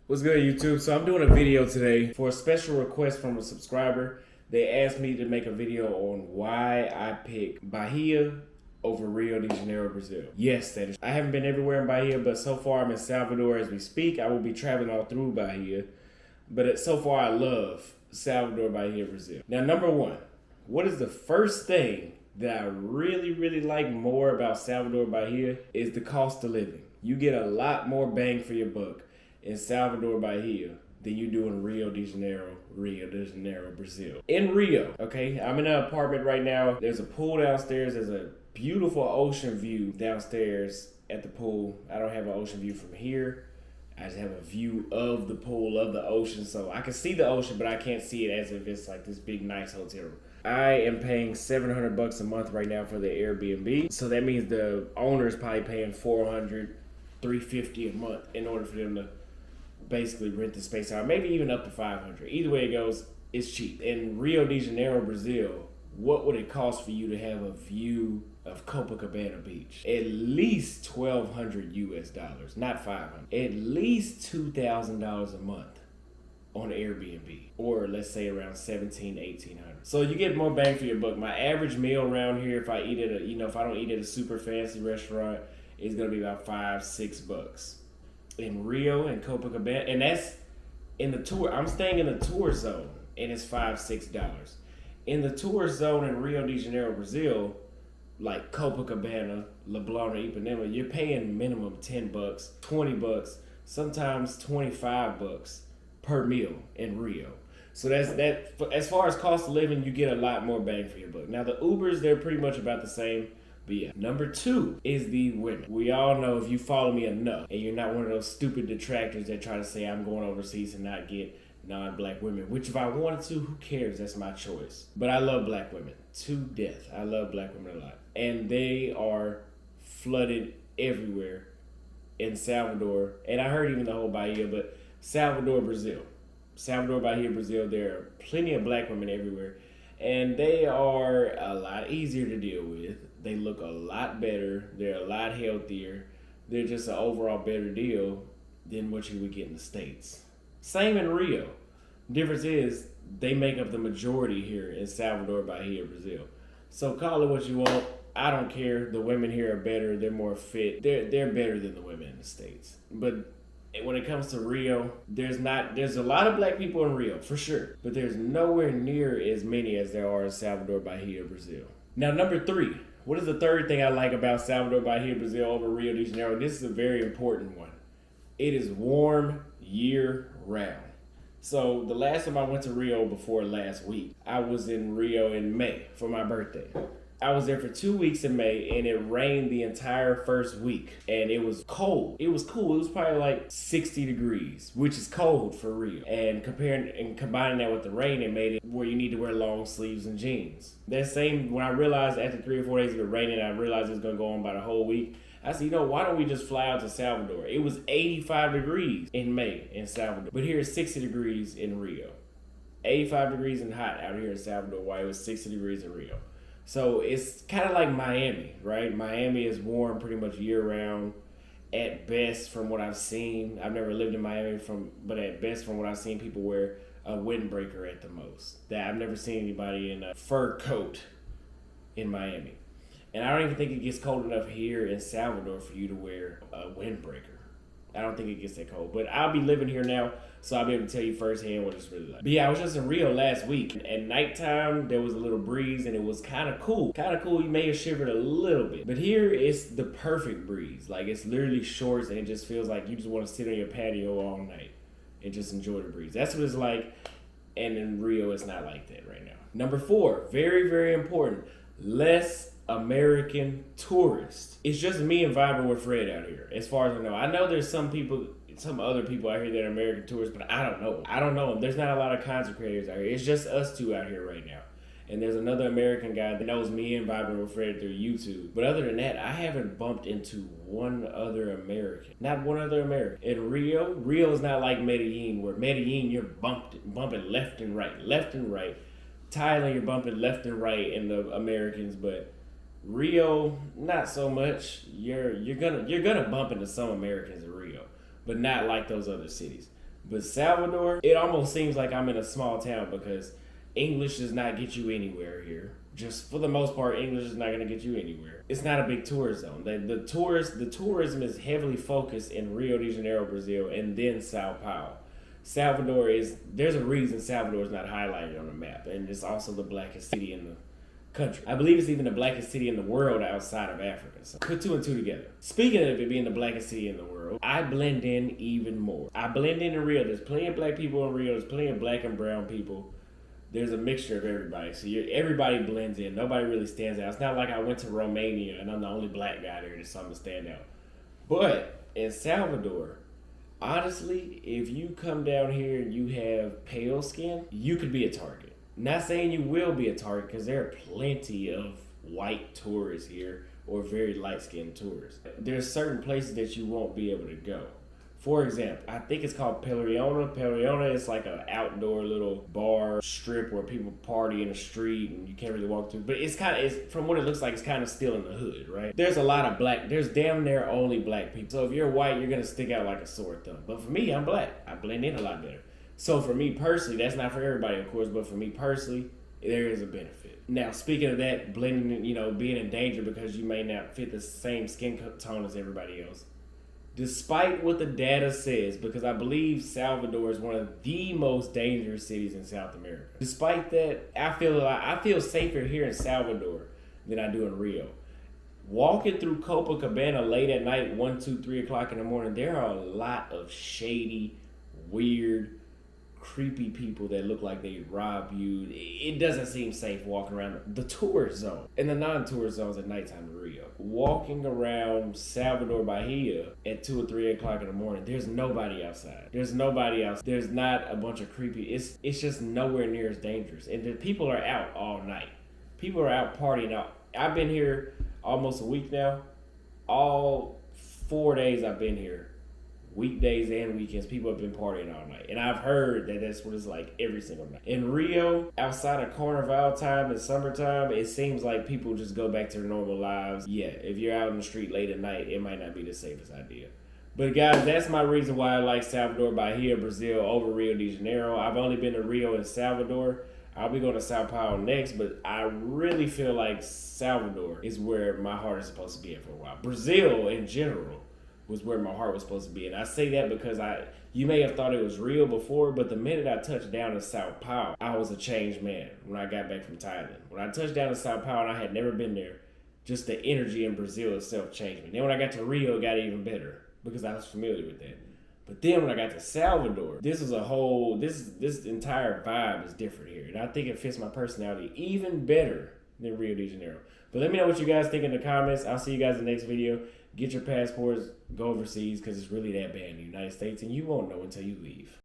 What's good, YouTube? So I'm doing a video today for a special request from a subscriber. They asked me to make a video on why I pick Bahia over Rio de Janeiro, Brazil. Yes, that is. I haven't been everywhere in Bahia, but so far I'm in Salvador as we speak. I will be traveling all through Bahia, but so far I love Salvador, Bahia, Brazil. Now, number one, what is the first thing that I really like more about Salvador, Bahia is the cost of living. You get a lot more bang for your buck in Salvador, Bahia than you do in Rio de Janeiro, Brazil. In Rio, okay, I'm in an apartment right now. There's a pool downstairs. There's a beautiful ocean view downstairs at the pool. I don't have an ocean view from here. I just have a view of the pool, of the ocean. So I can see the ocean, but I can't see it as if it's like this big, nice hotel room. I am paying $700 a month right now for the Airbnb. So that means the owner is probably paying $400, $350 a month in order for them to basically rent the space out, maybe even up to $500. Either way it goes, it's cheap. In Rio de Janeiro, Brazil, what would it cost for you to have a view of Copacabana Beach? At least $1,200 US, not $500. At least $2,000 a month on Airbnb, or let's say around $1,700, $1,800. So you get more bang for your buck. My average meal around here, if I eat at if I don't eat at a super fancy restaurant, is gonna be about $5, $6. In Rio and Copacabana, and that's in the tour. I'm staying in the tour zone, and it's $5, $6. In the tour zone in Rio de Janeiro, Brazil, like Copacabana, Leblon, or Ipanema, you're paying minimum $10, $20, sometimes $25 per meal in Rio. So that's that. As far as cost of living, you get a lot more bang for your buck. Now the Ubers, they're pretty much about the same. But yeah, number two is the women. We all know if you follow me enough and you're not one of those stupid detractors that try to say I'm going overseas and not get non-black women, which if I wanted to, who cares? That's my choice. But I love black women to death. I love black women a lot. And they are flooded everywhere in Salvador. And I heard even the whole Bahia, but Salvador, Brazil. Salvador, Bahia, Brazil, there are plenty of black women everywhere. And they are a lot easier to deal with. They look a lot better. They're a lot healthier. They're just an overall better deal than what you would get in the States. Same in Rio. Difference is they make up the majority here in Salvador, Bahia, Brazil. So call it what you want. I don't care. The women here are better. They're more fit. They're better than the women in the States. But when it comes to Rio, there's a lot of black people in Rio, for sure. But there's nowhere near as many as there are in Salvador, Bahia, Brazil. Now, number three. What is the third thing I like about Salvador, Bahia, Brazil over Rio de Janeiro? This is a very important one. It is warm year round. So the last time I went to Rio before last week, I was in Rio in May for my birthday. I was there for 2 weeks in May, and it rained the entire first week, and it was cold. It was cool. It was probably like 60 degrees, which is cold for Rio. And combining that with the rain, it made it where you need to wear long sleeves and jeans. That same, when I realized after 3 or 4 days of it raining, I realized it was gonna go on about a whole week. I said, why don't we just fly out to Salvador? It was 85 degrees in May in Salvador, but here it's 60 degrees in Rio. 85 degrees and hot out here in Salvador, while it was 60 degrees in Rio. So it's kind of like Miami, right? Miami is warm pretty much year-round at best from what I've seen. I've never lived in Miami, but at best from what I've seen, people wear a windbreaker at the most. I've never seen anybody in a fur coat in Miami. And I don't even think it gets cold enough here in Salvador for you to wear a windbreaker. I don't think it gets that cold. But I'll be living here now, so I'll be able to tell you firsthand what it's really like. But yeah, I was just in Rio last week. At nighttime, there was a little breeze, and it was kind of cool. You may have shivered a little bit. But here, it's the perfect breeze. Like, it's literally shorts, and it just feels like you just want to sit on your patio all night and just enjoy the breeze. That's what it's like. And in Rio, it's not like that right now. Number four, very, very important. Less American tourists. It's just me and vibing with Fred out here, as far as I know. I know there's some other people out here that are American tourists, but I don't know them. There's not a lot of content creators out here. It's just us two out here right now. And there's another American guy that knows me and vibing with Fred through YouTube. But other than that, I haven't bumped into one other American. Not one other American. In Rio is not like Medellin, where Medellin, you're bumping left and right. Thailand, you're bumping left and right in the Americans, but Rio, not so much. You're gonna bump into some Americans in Rio, but not like those other cities. But Salvador, it almost seems like I'm in a small town because English does not get you anywhere here. Just for the most part, English is not going to get you anywhere. It's not a big tourist zone. The tourism is heavily focused in Rio de Janeiro, Brazil, and then Sao Paulo. There's a reason Salvador is not highlighted on the map, and it's also the blackest city in the country. I believe it's even the blackest city in the world outside of Africa. So put two and two together. Speaking of it being the blackest city in the world, I blend in even more. I blend in Rio. There's plenty of black people in Rio. There's plenty of black and brown people. There's a mixture of everybody. So everybody blends in. Nobody really stands out. It's not like I went to Romania and I'm the only black guy there. There's something to stand out. But in Salvador, honestly, if you come down here and you have pale skin, you could be a target. Not saying you will be a target because there are plenty of white tourists here or very light-skinned tourists. There's certain places that you won't be able to go. For example, I think it's called Peleona. Peleona is like an outdoor little bar strip where people party in the street and you can't really walk through. But it's from what it looks like, it's kind of still in the hood, right? There's a lot of there's damn near only black people. So if you're white, you're going to stick out like a sore thumb. But for me, I'm black. I blend in a lot better. So for me personally, that's not for everybody, of course, but for me personally, there is a benefit. Now, speaking of that, blending, being in danger because you may not fit the same skin tone as everybody else. Despite what the data says, because I believe Salvador is one of the most dangerous cities in South America. Despite that, I feel safer here in Salvador than I do in Rio. Walking through Copacabana late at night, 1, 2, 3 o'clock in the morning, there are a lot of shady, weird, creepy people that look like they rob you. It doesn't seem safe walking around the tourist zone and the non-tourist zones at nighttime in Rio. Walking around Salvador, Bahia at 2 or 3 o'clock in the morning, there's nobody outside. There's nobody else. There's not a bunch of creepy. It's just nowhere near as dangerous. And the people are out all night. People are out partying out. I've been here almost a week now. All 4 days I've been here. Weekdays and weekends, people have been partying all night. And I've heard that that's what it's like every single night. In Rio, outside of Carnival time and summertime, it seems like people just go back to their normal lives. Yeah, if you're out in the street late at night, it might not be the safest idea. But guys, that's my reason why I like Salvador, Bahia, Brazil over Rio de Janeiro. I've only been to Rio and Salvador. I'll be going to Sao Paulo next, but I really feel like Salvador is where my heart is supposed to be at for a while. Brazil in general was where my heart was supposed to be. And I say that because you may have thought it was real before, but the minute I touched down in Sao Paulo, I was a changed man when I got back from Thailand. When I touched down in Sao Paulo and I had never been there, just the energy in Brazil itself changed me. Then when I got to Rio, it got even better because I was familiar with that. But then when I got to Salvador, this entire vibe is different here. And I think it fits my personality even better than Rio de Janeiro. But let me know what you guys think in the comments. I'll see you guys in the next video. Get your passports, go overseas because it's really that bad in the United States and you won't know until you leave.